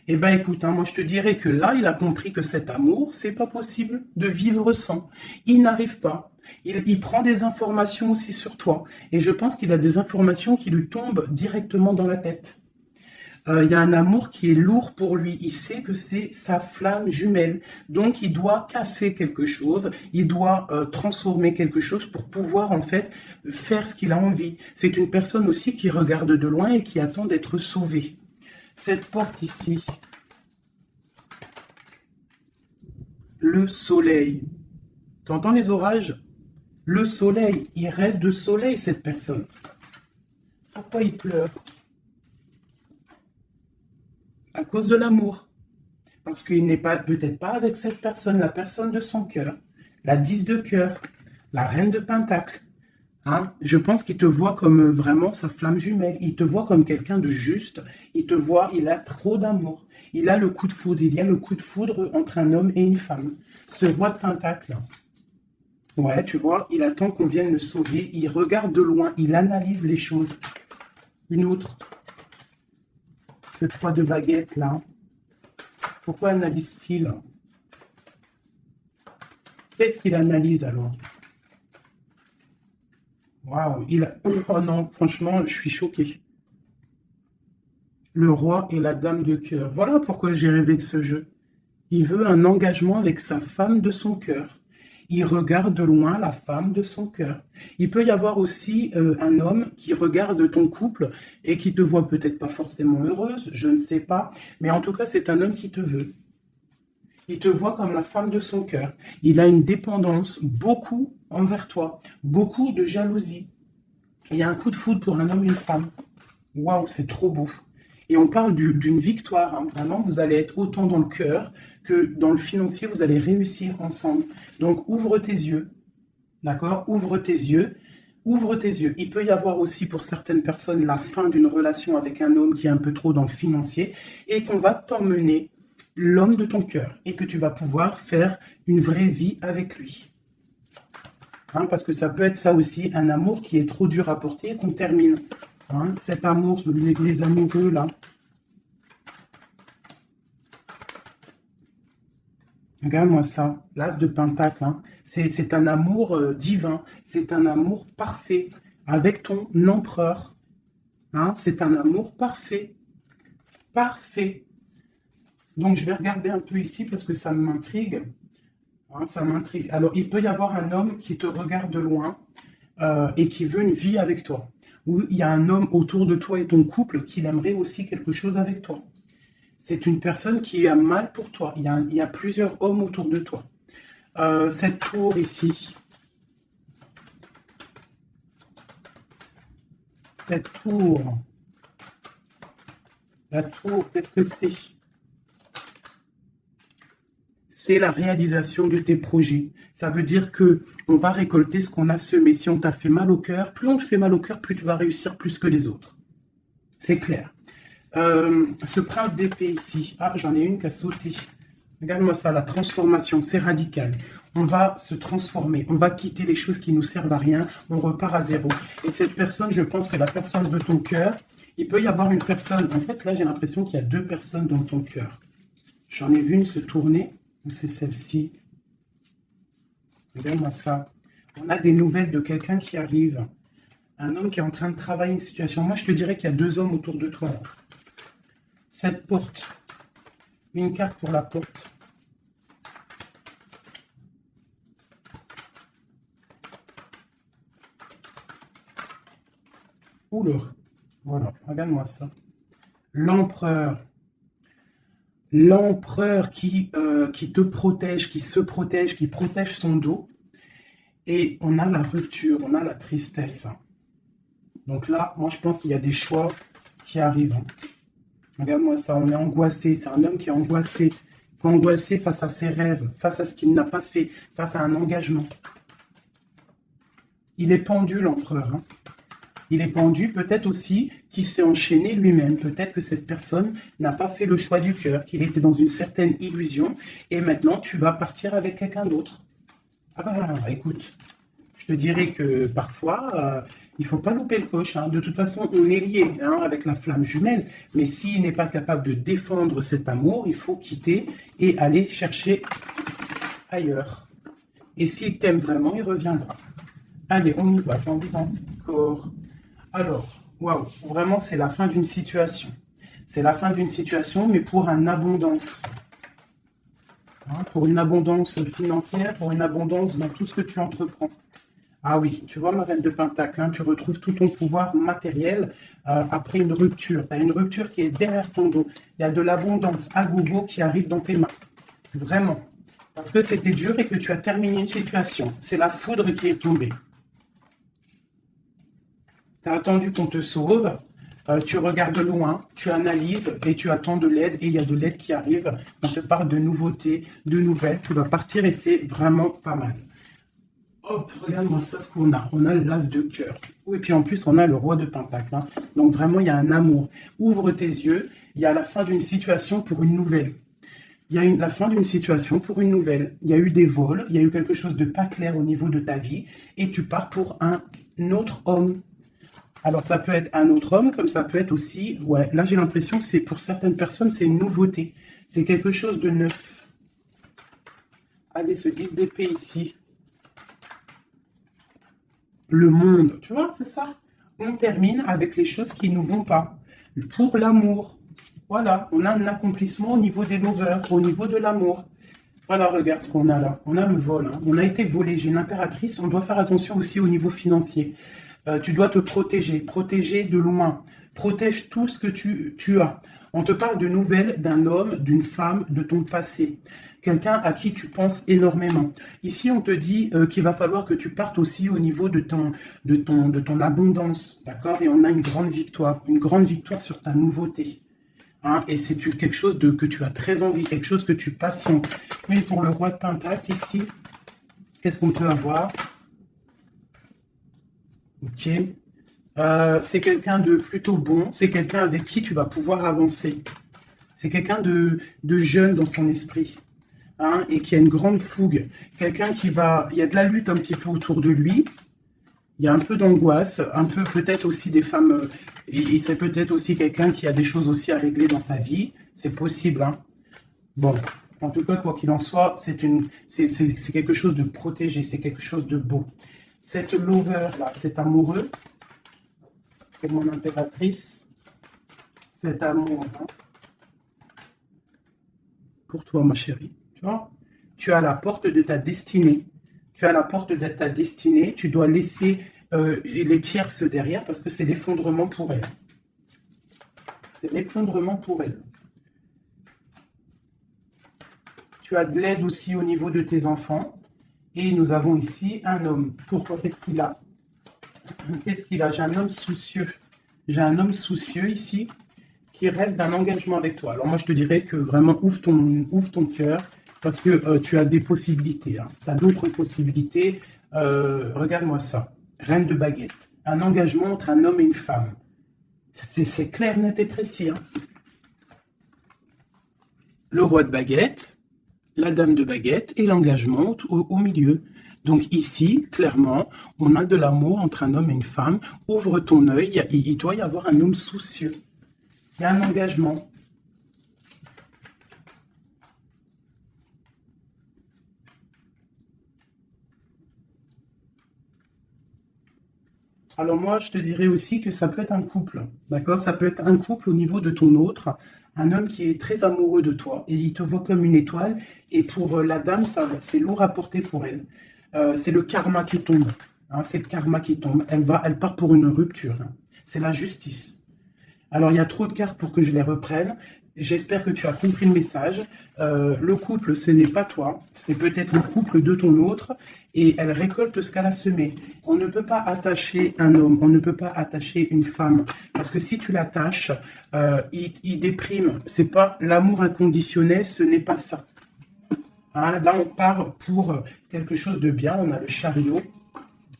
eh ben écoute, hein, moi je te dirais que là, il a compris que cet amour, c'est pas possible de vivre sans. Il n'arrive pas. Il prend des informations aussi sur toi. Et je pense qu'il a des informations qui lui tombent directement dans la tête. Il y a un amour qui est lourd pour lui. Il sait que c'est sa flamme jumelle. Donc, il doit casser quelque chose. Il doit transformer quelque chose pour pouvoir, en fait, faire ce qu'il a envie. C'est une personne aussi qui regarde de loin et qui attend d'être sauvée. Cette porte ici, le soleil. Tu entends les orages? Le soleil, il rêve de soleil, cette personne. Pourquoi il pleure? À cause de l'amour. Parce qu'il n'est pas peut-être pas avec cette personne, la personne de son cœur, la 10 de cœur, la reine de pentacle. Hein? Je pense qu'il te voit comme vraiment sa flamme jumelle. Il te voit comme quelqu'un de juste. Il te voit, il a trop d'amour. Il a le coup de foudre. Il y a le coup de foudre entre un homme et une femme. Ce roi de pentacle. Ouais, tu vois, il attend qu'on vienne le sauver. Il regarde de loin. Il analyse les choses. Une autre. Ce 3 de baguette là. Pourquoi analyse-t-il? Qu'est-ce qu'il analyse alors? Waouh, oh non, franchement, je suis choqué. Le roi et la dame de cœur. Voilà pourquoi j'ai rêvé de ce jeu. Il veut un engagement avec sa femme de son cœur. Il regarde de loin la femme de son cœur. Il peut y avoir aussi un homme qui regarde ton couple et qui te voit peut-être pas forcément heureuse, je ne sais pas, mais en tout cas, c'est un homme qui te veut. Il te voit comme la femme de son cœur. Il a une dépendance beaucoup envers toi, beaucoup de jalousie. Il y a un coup de foudre pour un homme et une femme. Waouh, c'est trop beau. Et on parle d'une victoire. Hein. Vraiment, vous allez être autant dans le cœur que dans le financier, vous allez réussir ensemble. Donc, ouvre tes yeux. D'accord? Ouvre tes yeux. Ouvre tes yeux. Il peut y avoir aussi pour certaines personnes la fin d'une relation avec un homme qui est un peu trop dans le financier et qu'on va t'emmener l'homme de ton cœur et que tu vas pouvoir faire une vraie vie avec lui. Hein, parce que ça peut être ça aussi, un amour qui est trop dur à porter et qu'on termine. Hein, cet amour, les amoureux là. Regarde-moi ça, l'as de pentacle. Hein. C'est un amour divin, c'est un amour parfait avec ton empereur. Hein, c'est un amour parfait. Parfait. Donc, je vais regarder un peu ici parce que ça m'intrigue. Hein, ça m'intrigue. Alors, il peut y avoir un homme qui te regarde de loin et qui veut une vie avec toi. Ou il y a un homme autour de toi et ton couple qui aimerait aussi quelque chose avec toi. C'est une personne qui a mal pour toi. Il y a plusieurs hommes autour de toi. Cette tour ici. Cette tour. La tour, qu'est-ce que c'est? C'est la réalisation de tes projets. Ça veut dire que on va récolter ce qu'on a semé. Si on t'a fait mal au cœur, plus on te fait mal au cœur, plus tu vas réussir plus que les autres. C'est clair. Ce prince d'épée ici. Ah, j'en ai une qui a sauté. Regarde-moi ça, la transformation, c'est radical. On va se transformer, on va quitter les choses qui nous servent à rien, on repart à zéro. Et cette personne, je pense que la personne de ton cœur, il peut y avoir une personne. En fait, là, j'ai l'impression qu'il y a 2 personnes dans ton cœur. J'en ai vu une se tourner. Ou c'est celle-ci. Regarde-moi ça. On a des nouvelles de quelqu'un qui arrive. Un homme qui est en train de travailler une situation. Moi, je te dirais qu'il y a 2 hommes autour de toi. Cette porte. Une carte pour la porte. Oula, voilà, regarde-moi ça. L'empereur. L'empereur qui te protège, qui se protège, qui protège son dos. Et on a la rupture, on a la tristesse. Donc là, moi je pense qu'il y a des choix qui arrivent. Regarde-moi ça, on est angoissé. C'est un homme qui est angoissé face à ses rêves, face à ce qu'il n'a pas fait, face à un engagement. Il est pendu, l'empereur. Hein. Il est pendu, peut-être aussi qu'il s'est enchaîné lui-même. Peut-être que cette personne n'a pas fait le choix du cœur, qu'il était dans une certaine illusion. Et maintenant, tu vas partir avec quelqu'un d'autre. Ah bah, écoute, je te dirais que parfois, il ne faut pas louper le coche. Hein. De toute façon, on est lié hein, avec la flamme jumelle. Mais s'il n'est pas capable de défendre cet amour, il faut quitter et aller chercher ailleurs. Et s'il t'aime vraiment, il reviendra. Allez, on y va. J'ai envie encore. Alors, waouh, vraiment, c'est la fin d'une situation. C'est la fin d'une situation, mais pour une abondance. Hein, pour une abondance financière, pour une abondance dans tout ce que tu entreprends. Ah oui, tu vois ma reine de Pentacle, hein, tu retrouves tout ton pouvoir matériel après une rupture. Tu as une rupture qui est derrière ton dos. Il y a de l'abondance à gogo qui arrive dans tes mains. Vraiment. Parce que c'était dur et que tu as terminé une situation. C'est la foudre qui est tombée. Tu as attendu qu'on te sauve, tu regardes loin, tu analyses et tu attends de l'aide et il y a de l'aide qui arrive. On te parle de nouveautés, de nouvelles. Tu vas partir et c'est vraiment pas mal. Hop, regarde-moi ça, ce qu'on a. On a l'as de cœur. Et puis en plus, on a le roi de pentacle. Hein. Donc vraiment, il y a un amour. Ouvre tes yeux. Il y a la fin d'une situation pour une nouvelle. Il y a la fin d'une situation pour une nouvelle. Il y a eu des vols. Il y a eu quelque chose de pas clair au niveau de ta vie. Et tu pars pour un autre homme. Alors ça peut être un autre homme, comme ça peut être aussi... Ouais, là j'ai l'impression que c'est pour certaines personnes, c'est une nouveauté. C'est quelque chose de neuf. Allez, ce 10 d'épée ici. Le monde, tu vois, c'est ça. On termine avec les choses qui ne nous vont pas. Pour l'amour. Voilà, on a un accomplissement au niveau des lovers, au niveau de l'amour. Voilà, regarde ce qu'on a là. On a le vol. Hein. On a été volé. J'ai une impératrice. On doit faire attention aussi au niveau financier. Tu dois te protéger. Protéger de loin. Protège tout ce que tu as. On te parle de nouvelles d'un homme, d'une femme, de ton passé. Quelqu'un à qui tu penses énormément. Ici, on te dit qu'il va falloir que tu partes aussi au niveau de ton abondance. D'accord? Et on a une grande victoire sur ta nouveauté. Hein, et c'est quelque chose que tu as très envie, quelque chose que tu patientes. Mais pour le roi de Pentacle, ici, qu'est-ce qu'on peut avoir? Ok. C'est quelqu'un de plutôt bon, c'est quelqu'un avec qui tu vas pouvoir avancer. C'est quelqu'un de jeune dans son esprit. Hein, et qui a une grande fougue. Quelqu'un qui va... Il y a de la lutte un petit peu autour de lui. Il y a un peu d'angoisse, un peu peut-être aussi des femmes... et c'est peut-être aussi quelqu'un qui a des choses aussi à régler dans sa vie. C'est possible. Hein. Bon, en tout cas, quoi qu'il en soit, c'est quelque chose de protégé, c'est quelque chose de beau. Cette lover-là, cet amoureux, c'est mon impératrice, cet amour hein, pour toi, ma chérie. Tu vois, tu as la porte de ta destinée. Tu as la porte de ta destinée. Tu dois laisser les tierces derrière parce que c'est l'effondrement pour elle. C'est l'effondrement pour elle. Tu as de l'aide aussi au niveau de tes enfants. Et nous avons ici un homme. Pourquoi? Qu'est-ce qu'il a? Qu'est-ce qu'il a? J'ai un homme soucieux. J'ai un homme soucieux ici qui rêve d'un engagement avec toi. Alors moi, je te dirais que vraiment, ouvre ton cœur parce que tu as des possibilités. Hein. Tu as d'autres possibilités. Regarde-moi ça. Reine de baguette. Un engagement entre un homme et une femme. C'est clair, net et précis. Hein. Le roi de baguette, la dame de baguette et l'engagement au milieu. Donc ici, clairement, on a de l'amour entre un homme et une femme. Ouvre ton œil, il doit y avoir un homme soucieux. Il y a un engagement. Alors moi, je te dirais aussi que ça peut être un couple, d'accord? Ça peut être un couple au niveau de ton autre, un homme qui est très amoureux de toi et il te voit comme une étoile. Et pour la dame, ça, c'est lourd à porter pour elle. C'est le karma qui tombe, hein, c'est le karma qui tombe. Elle part pour une rupture, hein. C'est la justice. Alors, il y a trop de cartes pour que je les reprenne. J'espère que tu as compris le message. Le couple, ce n'est pas toi, c'est peut-être le couple de ton autre, et elle récolte ce qu'elle a semé. On ne peut pas attacher un homme, on ne peut pas attacher une femme, parce que si tu l'attaches, il déprime. C'est pas l'amour inconditionnel, ce n'est pas ça. Hein, là, on part pour quelque chose de bien. On a le chariot.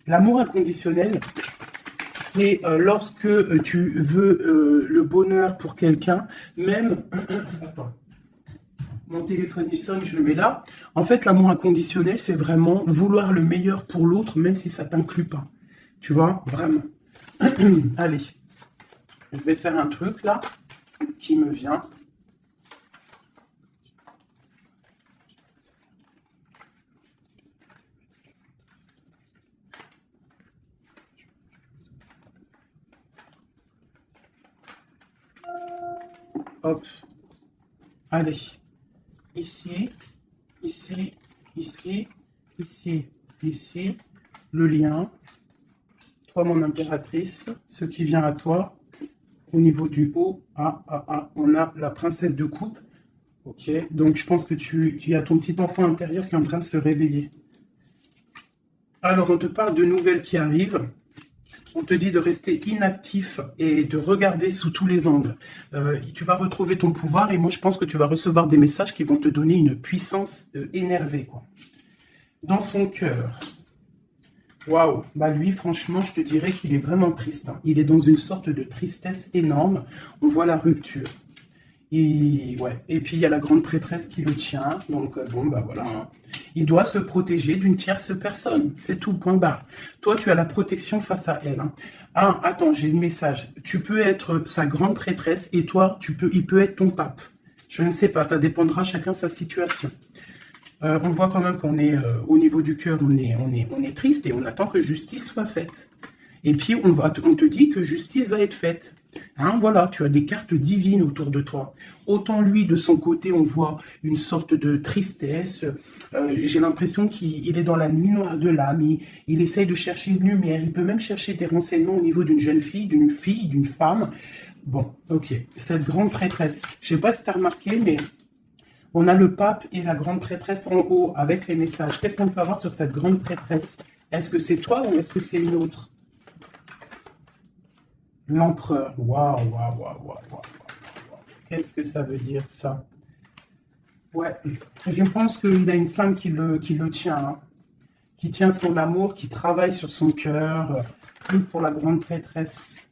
L'amour inconditionnel, c'est lorsque tu veux le bonheur pour quelqu'un, même... Attends. Mon téléphone il sonne, je le mets là. En fait, l'amour inconditionnel, c'est vraiment vouloir le meilleur pour l'autre, même si ça ne t'inclut pas. Tu vois, vraiment. Allez, je vais te faire un truc là, qui me vient. Hop. Allez. Ici, ici, ici, ici, ici. Le lien. Toi, mon impératrice. Ce qui vient à toi. Au niveau du haut. On a la princesse de coupe. Ok. Donc, je pense que tu as ton petit enfant intérieur qui est en train de se réveiller. Alors, on te parle de nouvelles qui arrivent. On te dit de rester inactif et de regarder sous tous les angles. Tu vas retrouver ton pouvoir et moi, je pense que tu vas recevoir des messages qui vont te donner une puissance énervée, quoi. Dans son cœur. Waouh. Bah lui, franchement, je te dirais qu'il est vraiment triste, hein. Il est dans une sorte de tristesse énorme. On voit la rupture. Ouais. Et puis, il y a la grande prêtresse qui le tient. Donc, bon, bah voilà, hein. Il doit se protéger d'une tierce personne. C'est tout, point barre. Toi, tu as la protection face à elle, hein. Ah, attends, j'ai le message. Tu peux être sa grande prêtresse et toi, il peut être ton pape. Je ne sais pas, ça dépendra chacun sa situation. On voit quand même qu'on est au niveau du cœur, on est triste et on attend que justice soit faite. Et puis, on te dit que justice va être faite. Hein, voilà, tu as des cartes divines autour de toi. Autant lui, de son côté, on voit une sorte de tristesse. J'ai l'impression qu'il est dans la nuit noire de l'âme. Il essaye de chercher une lumière. Il peut même chercher des renseignements au niveau d'une jeune fille, d'une femme. Bon, ok. Cette grande prêtresse. Je ne sais pas si tu as remarqué, mais on a le pape et la grande prêtresse en haut avec les messages. Qu'est-ce qu'on peut avoir sur cette grande prêtresse? Est-ce que c'est toi ou est-ce que c'est une autre? L'empereur. Waouh, waouh, waouh, waouh, waouh. Qu'est-ce que ça veut dire, ça? Ouais, je pense qu'il a une femme qui le tient, hein, qui tient son amour, qui travaille sur son cœur, pour la grande prêtresse.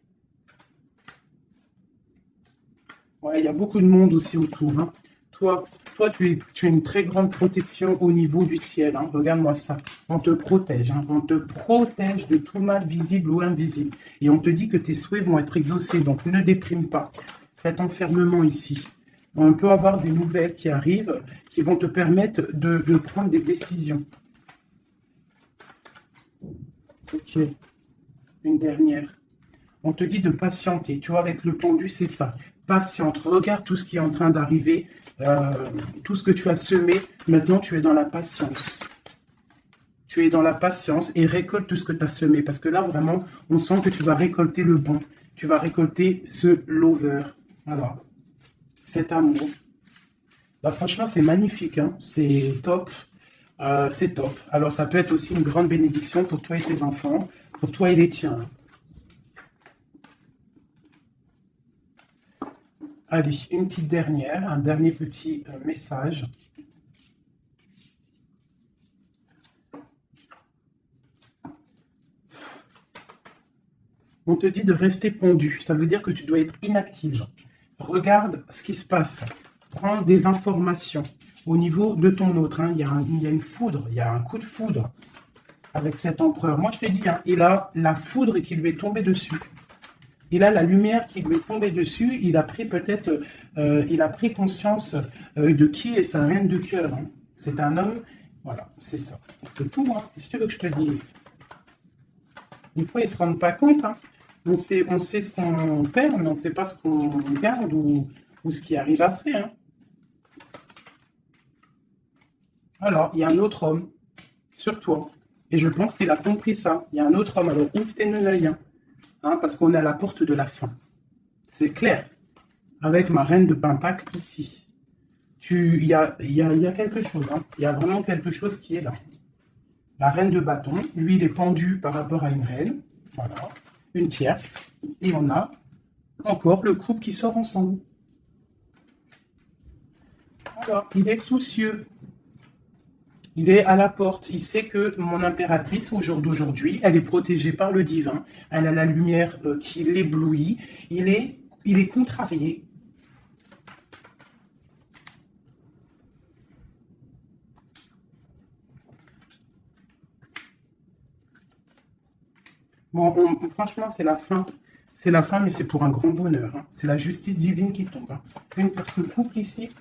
Ouais, il y a beaucoup de monde aussi autour, hein. Toi, tu as une très grande protection au niveau du ciel, hein. Regarde-moi ça. On te protège, hein. On te protège de tout mal visible ou invisible. Et on te dit que tes souhaits vont être exaucés, donc ne déprime pas. Cet enfermement ici. On peut avoir des nouvelles qui arrivent, qui vont te permettre de prendre des décisions. Ok. Une dernière. On te dit de patienter. Tu vois, avec le pendu, c'est ça. Patiente. Regarde tout ce qui est en train d'arriver. Tout ce que tu as semé, maintenant tu es dans la patience. Tu es dans la patience et récolte tout ce que tu as semé. Parce que là, vraiment, on sent que tu vas récolter le bon. Tu vas récolter ce lover. Voilà. Cet amour. Bah, franchement, c'est magnifique, hein. C'est top. C'est top. Alors, ça peut être aussi une grande bénédiction pour toi et tes enfants, pour toi et les tiens. Allez, une petite dernière, un dernier petit message. On te dit de rester pendu. Ça veut dire que tu dois être inactive. Regarde ce qui se passe. Prends des informations au niveau de ton autre, hein. Il y a une foudre, il y a un coup de foudre avec cet empereur. Moi, je te dis, hein, il a la foudre qui lui est tombée dessus. Il a la lumière qui lui est tombée dessus. Il a pris peut-être, il a pris conscience de qui est sa reine de cœur, hein. C'est un homme, voilà, c'est ça. C'est tout, hein. Qu'est-ce que tu veux que je te dise? Des fois, ils ne se rendent pas compte. Hein. On sait ce qu'on perd, mais on ne sait pas ce qu'on garde ou ce qui arrive après. Hein. Alors, il y a un autre homme sur toi. Et je pense qu'il a compris ça. Il y a un autre homme. Alors, ouvre tes œils. Hein, parce qu'on est à la porte de la fin. C'est clair. Avec ma reine de Pentacle ici. Il y a quelque chose. Hein. Il y a vraiment quelque chose qui est là. La reine de bâton, lui, il est pendu par rapport à une reine. Voilà. Une tierce. Et on a encore le couple qui sort ensemble. Alors, il est soucieux. Il est à la porte. Il sait que mon impératrice, au jour d'aujourd'hui, elle est protégée par le divin. Elle a la lumière qui l'éblouit. Il est contrarié. Bon, franchement, c'est la fin. C'est la fin, mais c'est pour un grand bonheur. Hein. C'est la justice divine qui tombe. Hein. Une personne couple ici.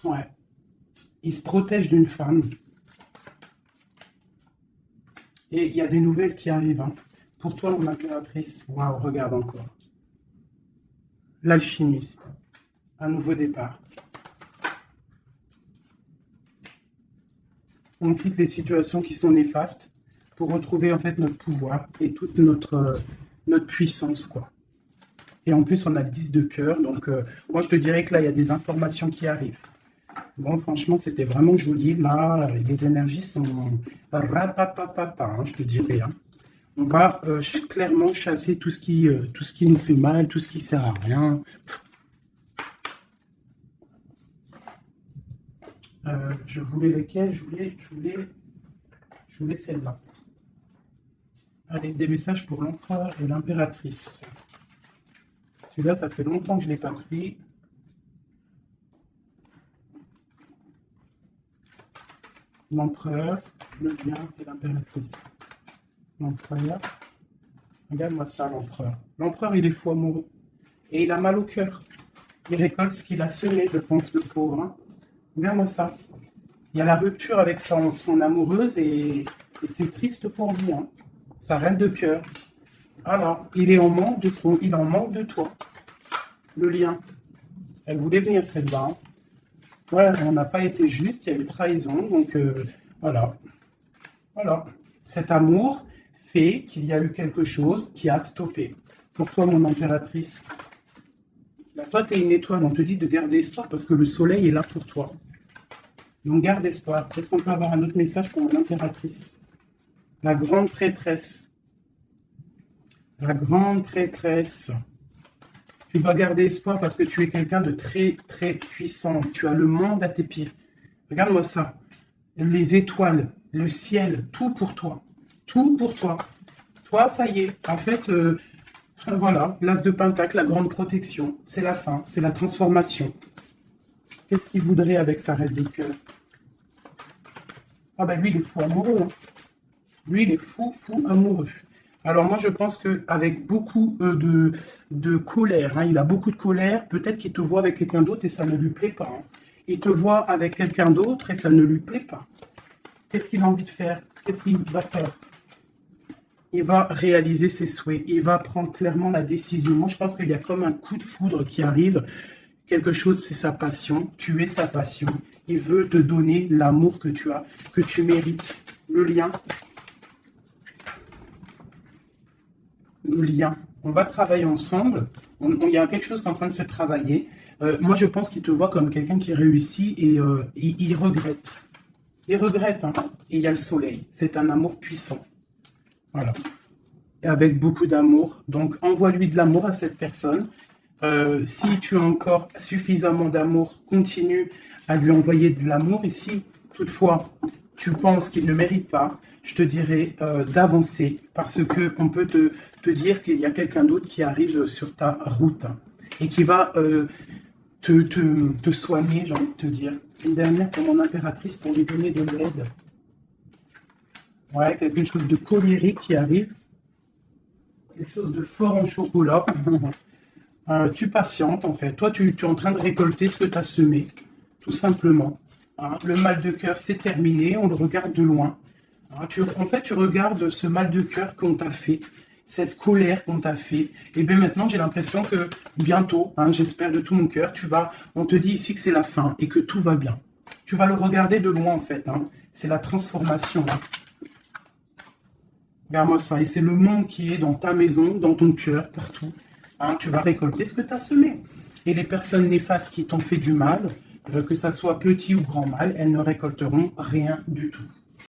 Ouais. Il se protège d'une femme. Et il y a des nouvelles qui arrivent. Hein. Pour toi, mon impératrice. Waouh, regarde encore. L'alchimiste. Un nouveau départ. On quitte les situations qui sont néfastes pour retrouver en fait notre pouvoir et toute notre puissance, quoi. Et en plus, on a le 10 de cœur. Donc, moi, je te dirais que là, il y a des informations qui arrivent. Bon, franchement, c'était vraiment joli. Là, les énergies sont ratatata, hein, je te dirais. Hein. On va clairement chasser tout ce qui nous fait mal, tout ce qui sert à rien. Je voulais lesquelles? Je voulais celle-là. Allez, des messages pour l'empereur et l'impératrice. Celui-là, ça fait longtemps que je ne l'ai pas pris. L'empereur, le bien et l'impératrice. L'empereur. Regarde-moi ça, l'empereur. L'empereur, il est fou amoureux. Et il a mal au cœur. Il récolte ce qu'il a semé, je pense, le pauvre. Hein. Regarde-moi ça. Il y a la rupture avec son amoureuse et c'est triste pour lui. Hein. Sa reine de cœur. Alors, il est en manque il en manque de toi. Le lien. Elle voulait venir celle-là. Hein. Ouais, on n'a pas été juste, il y a eu trahison, donc voilà. Voilà. Cet amour fait qu'il y a eu quelque chose qui a stoppé. Pour toi, mon impératrice, là, toi, tu es une étoile, on te dit de garder espoir parce que le soleil est là pour toi. Donc, garde espoir. Est-ce qu'on peut avoir un autre message pour mon impératrice? La grande prêtresse. La grande prêtresse. Tu dois garder espoir parce que tu es quelqu'un de très, très puissant. Tu as le monde à tes pieds. Regarde-moi ça. Les étoiles, le ciel, tout pour toi. Tout pour toi. Toi, ça y est. En fait, voilà, l'as de Pentacle, la grande protection. C'est la fin, c'est la transformation. Qu'est-ce qu'il voudrait avec sa reine de cœur? Ah ben lui, il est fou amoureux. Hein. Lui, il est fou, fou amoureux. Alors moi, je pense qu'avec beaucoup de colère, hein, il a beaucoup de colère, peut-être qu'il te voit avec quelqu'un d'autre et ça ne lui plaît pas. Hein. Il te voit avec quelqu'un d'autre et ça ne lui plaît pas. Qu'est-ce qu'il a envie de faire? Qu'est-ce qu'il va faire? Il va réaliser ses souhaits. Il va prendre clairement la décision. Moi, je pense qu'il y a comme un coup de foudre qui arrive. Quelque chose, c'est sa passion. Tu es sa passion. Il veut te donner l'amour que tu as, que tu mérites. Le lien. Le lien. On va travailler ensemble. Il y a quelque chose qui est en train de se travailler. Moi, je pense qu'il te voit comme quelqu'un qui réussit et il regrette. Il regrette. Hein. Et il y a le soleil. C'est un amour puissant. Voilà. Et avec beaucoup d'amour. Donc, envoie-lui de l'amour à cette personne. Si tu as encore suffisamment d'amour, continue à lui envoyer de l'amour. Et si, toutefois, tu penses qu'il ne mérite pas, je te dirais d'avancer parce qu'on peut te dire qu'il y a quelqu'un d'autre qui arrive sur ta route et qui va te soigner, j'ai envie de te dire. Une dernière pour mon impératrice pour lui donner de l'aide. Ouais, quelque chose de colérique qui arrive. Quelque chose de fort en chocolat. Tu patientes, en fait. Toi, tu es en train de récolter ce que tu as semé, tout simplement. Hein. Le mal de cœur, c'est terminé, on le regarde de loin. Hein, en fait, tu regardes ce mal de cœur qu'on t'a fait, cette colère qu'on t'a fait. Et bien maintenant, j'ai l'impression que bientôt, hein, j'espère de tout mon cœur, on te dit ici que c'est la fin et que tout va bien. Tu vas le regarder de loin, en fait. Hein. C'est la transformation. Hein. Regarde-moi ça. Et c'est le monde qui est dans ta maison, dans ton cœur, partout. Hein, tu vas récolter ce que tu as semé. Et les personnes néfastes qui t'ont fait du mal, que ça soit petit ou grand mal, elles ne récolteront rien du tout.